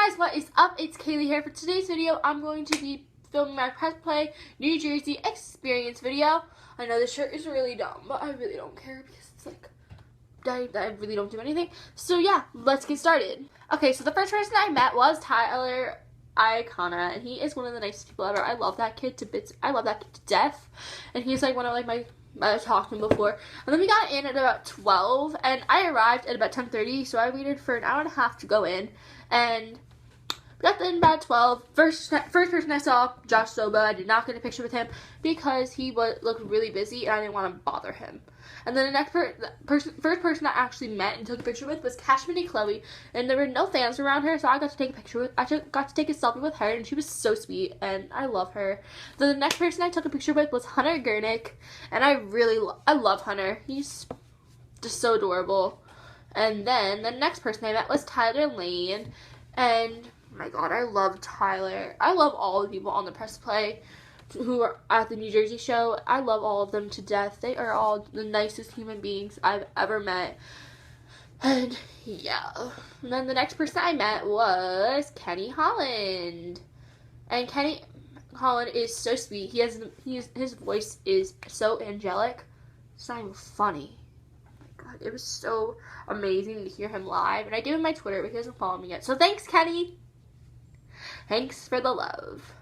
guys, what is up? It's Kaylee here. For today's video, I'm going to be filming my Pressplay Nj Experience video. I know this shirt is really dumb, but I really don't care because it's like, I really don't do anything. So yeah, let's get started. Okay, so the first person I met was Tyler Icona, and he is one of the nicest people ever. I love that kid to bits. I love that kid to death, and he's like one of like I talked to him before. And then we got in at about 12, and I arrived at about 10:30, so I waited for an hour and a half to go in, and we got in about 12. First person I saw, Josh Soba. I did not get a picture with him because he looked really busy, and I didn't want to bother him. And then the next first person I actually met and took a picture with was Cashmere Chloe, and there were no fans around her, so I got to take a picture with. Got to take a selfie with her, and she was so sweet, and I love her. Then the next person I took a picture with was Hunter Gurnick, and I love Hunter. He's just so adorable. And then the next person I met was Tyler Lane, and oh my god, I love Tyler. I love all the people on the Press Play who are at the New Jersey show. I love all of them to death. They are all the nicest human beings I've ever met. And yeah. And then the next person I met was Kenny Holland. And Kenny Holland is so sweet. His voice is so angelic. It's not even funny. Oh my god, it was so amazing to hear him live. And I gave him my Twitter, but he doesn't follow me yet. So thanks, Kenny. Thanks for the love.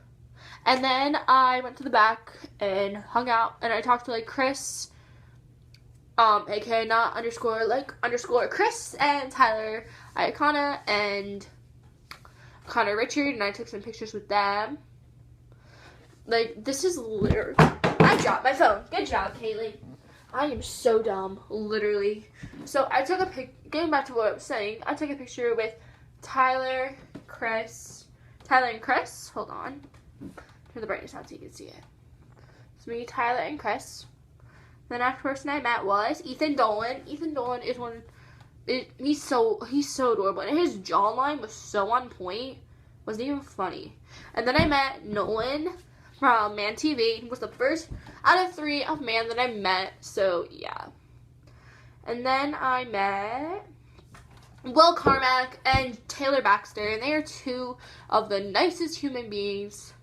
And then I went to the back and hung out, and I talked to like Chris, aka not underscore like underscore Chris, and Tyler Icona and Connor Richard, and I took some pictures with them. Like, this is literally, I dropped my phone. Good job, Kaylee. I am so dumb, literally. So I took getting back to what I was saying, I took a picture with Tyler and Chris. Hold on. Turn the brightness on so you can see it. It's me, Tyler, and Chris. The next person I met was Ethan Dolan. Ethan Dolan is he's so adorable, and his jawline was so on point. Wasn't even funny. And then I met Nolan from Man TV. He was the first out of 3 of Man that I met. So yeah. And then I met Will Carmack and Taylor Baxter, and they are 2 of the nicest human beings.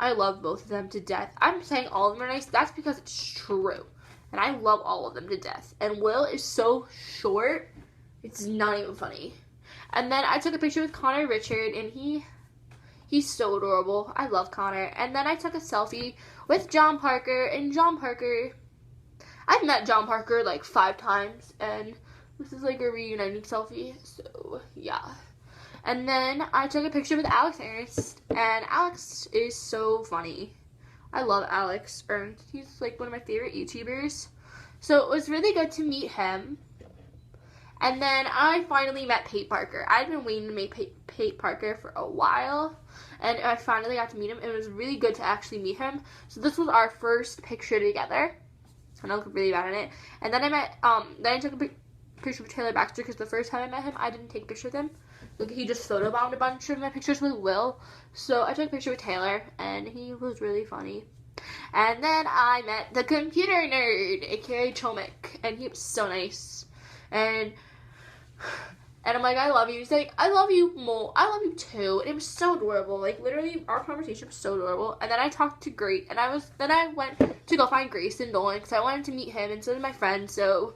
I love both of them to death. I'm saying all of them are nice. That's because it's true. And I love all of them to death. And Will is so short, it's not even funny. And then I took a picture with Connor Richard, and he's so adorable. I love Connor. And then I took a selfie with John Parker, and John Parker, I've met John Parker like 5 times, and this is like a reuniting selfie. So yeah. And then I took a picture with Alex Ernst, and Alex is so funny. I love Alex Ernst. He's like one of my favorite YouTubers. So it was really good to meet him. And then I finally met Pate Parker. I'd been waiting to meet Pate Parker for a while, and I finally got to meet him. It was really good to actually meet him. So this was our first picture together. And I look really bad in it. And then I took a picture with Taylor Baxter, because the first time I met him, I didn't take a picture with him. Like, he just photobombed a bunch of my pictures with Will. So I took a picture with Taylor, and he was really funny. And then I met the computer nerd, aka Chomik, and he was so nice. And I'm like, I love you. He's like, I love you more. I love you too. And it was so adorable. Like, literally, our conversation was so adorable. And then I talked to then I went to go find Grayson Dolan, because I wanted to meet him, and so did my friend. So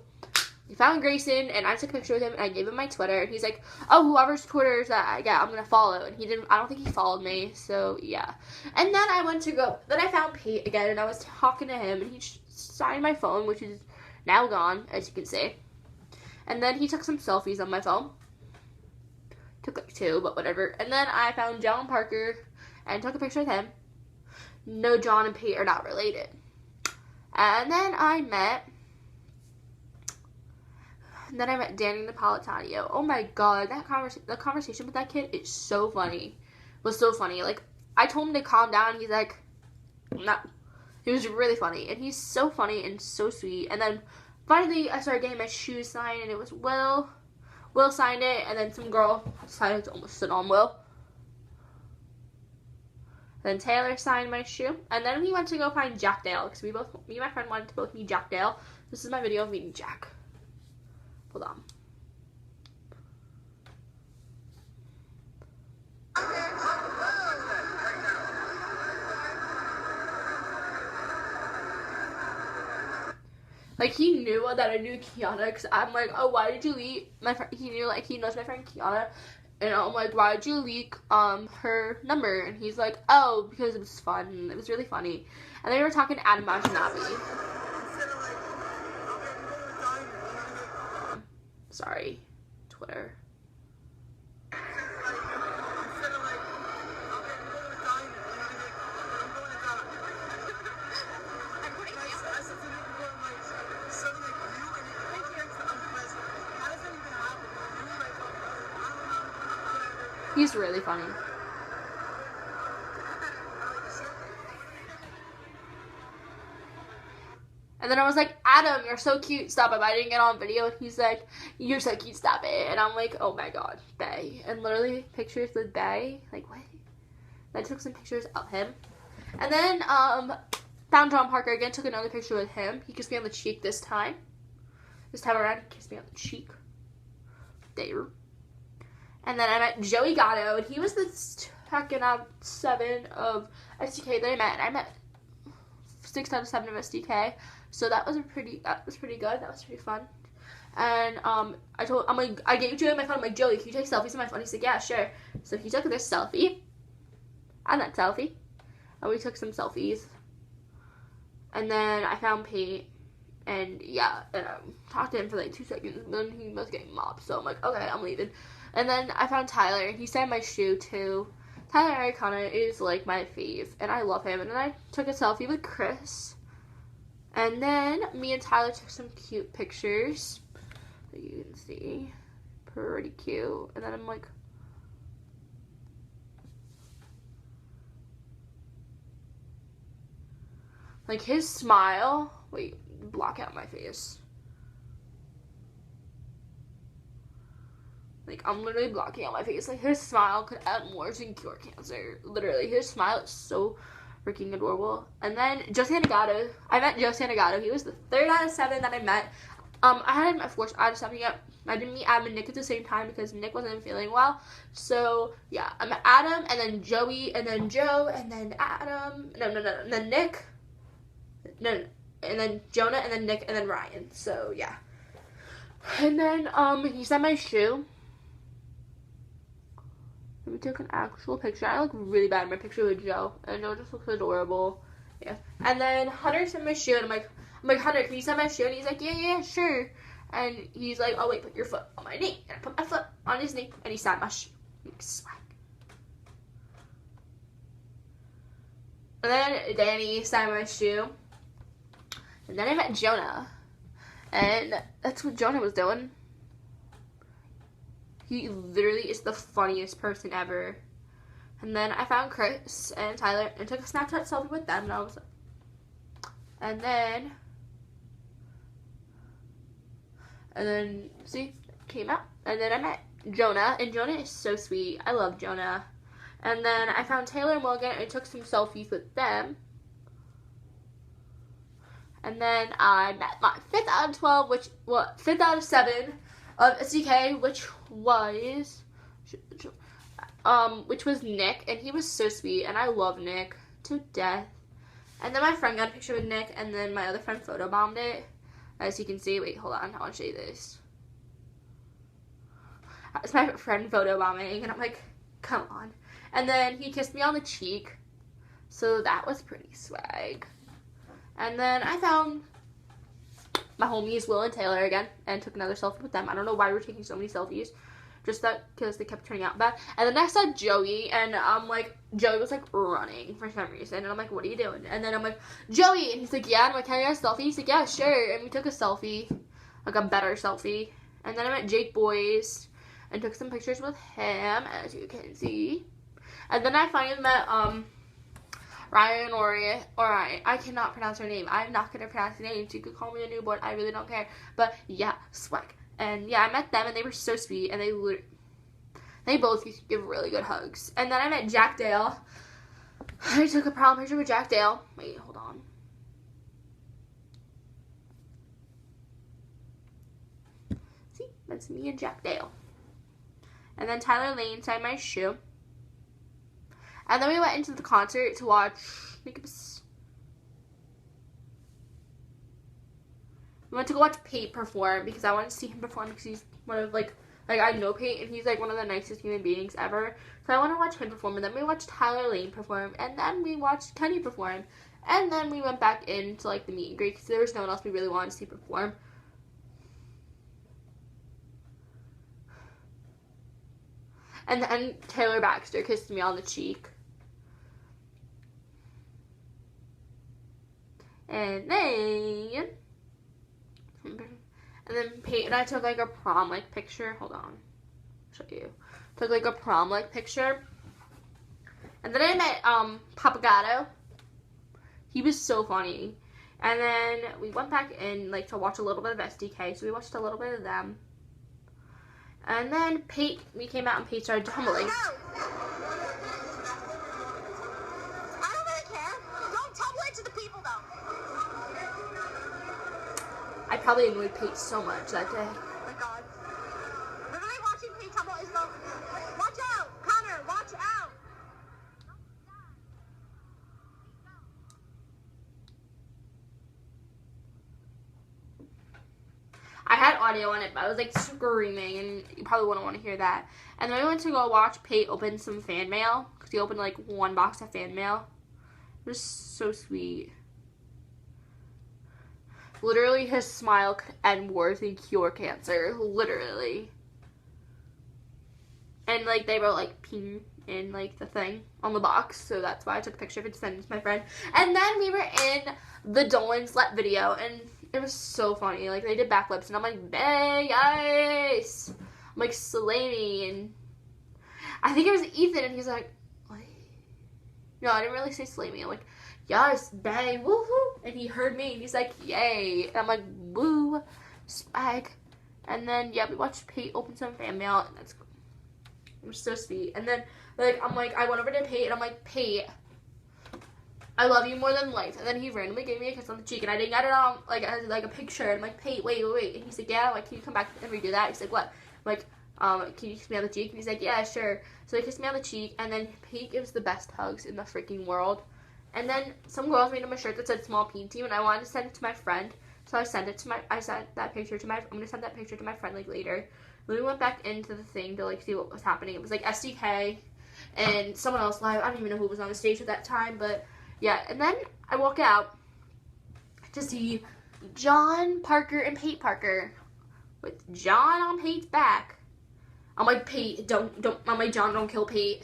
he found Grayson, and I took a picture with him, and I gave him my Twitter, and he's like, oh, whoever's Twitter is that, yeah, I'm gonna follow. And I don't think he followed me, so yeah. And then I found Pete again, and I was talking to him, and he signed my phone, which is now gone, as you can see. And then he took some selfies on my phone. Took like 2, but whatever. And then I found John Parker and took a picture with him. No, John and Pete are not related. And then I met Danny Napolitano. Oh my god, the conversation with that kid is so funny. Was so funny. Like, I told him to calm down, he's like, no. He was really funny, and he's so funny and so sweet. And then finally I started getting my shoes signed, and it was Will. Will signed it, and then some girl decided to almost sit on Will. Then Taylor signed my shoe, and then we went to go find Jack Dale, because me and my friend wanted to both meet Jack Dale. This is my video of meeting Jack. Hold on. Like, he knew that I knew Kiana, because I'm like, oh, why did you leak my friend? He knew, like, he knows my friend Kiana. And I'm like, why did you leak her number? And he's like, oh, because it was fun. It was really funny. And then we were talking to Adam Majanabi. Sorry, Twitter. He's really funny. And then I was like, Adam, you're so cute, stop it. But I didn't get on video. And he's like, you're so cute, stop it. And I'm like, oh my god, Bay. And literally pictures with Bay. Like, what? And I took some pictures of him. And then found John Parker again, took another picture with him. He kissed me on the cheek this time. This time around, he kissed me on the cheek. There. And then I met Joey Gatto, and he was the second out of 7 of SDK that I met. And I met 6 out of 7 of SDK. So that was pretty good. That was pretty fun. And I gave Joey my phone. I'm like, Joey, can you take selfies on my phone? He's like, yeah, sure. So he took this selfie and that selfie, and we took some selfies. And then I found Pete, and yeah, and I talked to him for like 2 seconds, and then he was getting mobbed. So I'm like, okay, I'm leaving. And then I found Tyler, and he signed my shoe too. Tyler Aricana is like my fave, and I love him. And then I took a selfie with Chris. And then me and Tyler took some cute pictures that you can see. Pretty cute. And then I'm like his smile. Wait, block out my face. Like, I'm literally blocking out my face. Like, his smile could add more to cure cancer. Literally, his smile is so freaking adorable. And then Josie Nagato. I met Josie Nagato. He was the 3rd out of 7 that I met. I had him at 4th out of 7 yet. I didn't meet Adam and Nick at the same time because Nick wasn't feeling well. So, yeah. I met Adam, and then Joey, and then Joe, and then Adam. No. And then Nick. No. And then Jonah, and then Nick, and then Ryan. So, yeah. And then, he sent my shoe. We took an actual picture. I look really bad in my picture with Joe. And Joe just looks adorable. Yeah. And then Hunter sent my shoe, and I'm like, Hunter, can you send my shoe? And he's like, yeah, sure. And he's like, oh, wait, put your foot on my knee. And I put my foot on his knee, and he signed my shoe. Swag. And then Danny signed my shoe. And then I met Jonah. And that's what Jonah was doing. He literally is the funniest person ever. And then I found Chris and Tyler and took a Snapchat selfie with them. And then see, came out. And then I met Jonah, and Jonah is so sweet. I love Jonah. And then I found Taylor and Morgan and took some selfies with them. And then I met my 5th out of 12, 5th out of 7 of SDK, which was Nick, and he was so sweet, and I love Nick to death. And then my friend got a picture with Nick, and then my other friend photobombed it, as you can see. Wait, hold on, I want to show you this. It's my friend photobombing, and I'm like, come on. And then he kissed me on the cheek, so that was pretty swag. And then I found my homies Will and Taylor again, and took another selfie with them. I don't know why we were taking so many selfies, just that because they kept turning out bad. And then next I saw Joey, and I'm like, Joey was like running for some reason, and I'm like, what are you doing? And then I'm like, Joey, and he's like, yeah. And I'm like, can I get a selfie? He's like, yeah, sure. And we took a selfie, like a better selfie. And then I met Jake Boys and took some pictures with him, as you can see. And then I finally met Ryan or Ryan. I cannot pronounce her name. I'm not gonna pronounce her name, so you could call me a newborn. I really don't care. But yeah, swag. And yeah, I met them, and they were so sweet, and they both give really good hugs. And then I met Jack Dale. I took a prom picture with Jack Dale. Wait, hold on. See, that's me and Jack Dale. And then Tyler Lane signed my shoe. And then we went into the concert to watch we went to go watch Pate perform because I wanted to see him perform because he's one of like I know Pate and he's like one of the nicest human beings ever. So I want to watch him perform, and then we watched Tyler Lane perform, and then we watched Kenny perform, and then we went back into like the meet and greet because there was no one else we really wanted to see perform. And then Taylor Baxter kissed me on the cheek. And then Pate and I took like a prom like picture. Hold on. I'll show you. Took like a prom like picture. And then I met Papagato. He was so funny. And then we went back in like to watch a little bit of SDK. So we watched a little bit of them. And then Pate, we came out and Pate started tumbling. I don't really care. Don't tumble into the people, though. I probably annoyed Pate so much that day. Oh my God. Literally watching Pate tumble is the... Watch out, Connor, watch out. I had audio on it, but I was like screaming, and you probably wouldn't want to hear that. And then we went to go watch Pate open some fan mail, because he opened like one box of fan mail. It was so sweet. Literally, his smile could end wars and cure cancer. Literally. And like they wrote like ping in like the thing on the box, so that's why I took a picture of it to send it to my friend. And then we were in the Dolan Slut video, and it was so funny. Like they did backflips, and I'm like, "Bang, guys!" I'm like, "Slay me!" And I think it was Ethan, and he's like, "What?" No, I didn't really say "slay me." I'm like, "Yes, bang, woohoo!" And he heard me, and he's like, "Yay!" And I'm like, "Woo, swag!" And then yeah, we watched Pate open some fan mail, and that's cool. It was so sweet. And then like I'm like, I went over to Pate, and I'm like, "Pate, I love you more than life." And then he randomly gave me a kiss on the cheek, and I didn't get it on like as like a picture. And I'm like, "Pate, wait. And he's like, "Yeah." I'm like, "Can you come back and redo that?" He's like, "What?" I'm like, "Can you kiss me on the cheek?" And he's like, "Yeah, sure." So he kissed me on the cheek, and then Pate gives the best hugs in the freaking world. And then some girls made him a shirt that said "Small Peen Team," and I wanted to send it to my friend, so I sent that picture to my. I'm gonna send that picture to my friend like later. Then we went back into the thing to like see what was happening. It was like SDK and someone else live. I don't even know who was on the stage at that time, but yeah. And then I walk out to see John Parker and Pate Parker with John on Pate's back. I'm like, "Pate, don't. I'm like, "John, don't kill Pate."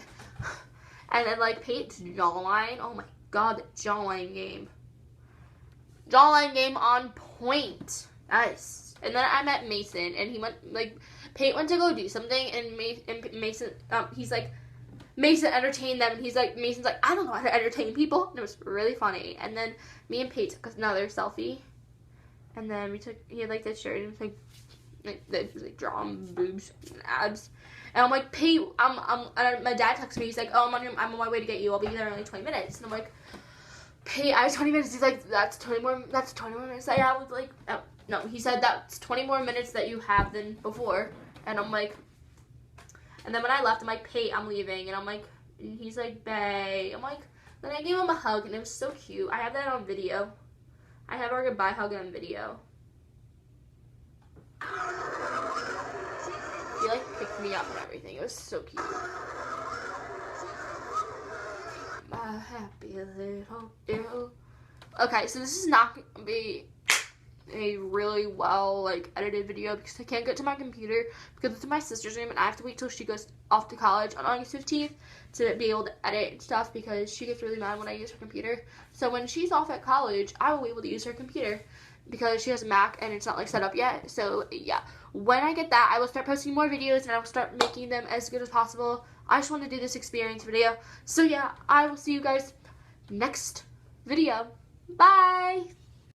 And then like Pate's jawline. Oh my God, the jawline game. Jawline game on point. Nice. And then I met Mason, and he went like Pate went to go do something, and Mason he's like, Mason entertained them, and he's like, Mason's like, "I don't know how to entertain people," and it was really funny. And then me and Pate took another selfie, and then he had like this shirt, and it was like drawn boobs and abs, and I'm like, "Pate, and my dad texted me, he's like, "Oh, I'm on my way to get you, I'll be there in like 20 minutes, and I'm like, "Pate, I have 20 minutes, he's like, that's 20 more minutes that I was like, oh. No, he said that's 20 more minutes that you have than before. And I'm like, and then when I left, I'm like, "Pate, I'm leaving." And I'm like, and he's like, "Bae." I'm like, then I gave him a hug, and it was so cute. I have that on video. I have our goodbye hug on video. He like picked me up and everything. It was so cute. My happy little girl. Okay, so this is not going to be a really well like edited video because I can't get to my computer because it's in my sister's room, and I have to wait till she goes off to college on August 15th to be able to edit and stuff because she gets really mad when I use her computer. So when she's off at college, I will be able to use her computer because she has a Mac and it's not like set up yet. So yeah, when I get that, I will start posting more videos and I will start making them as good as possible. I just want to do this experience video. So yeah, I will see you guys next video. Bye!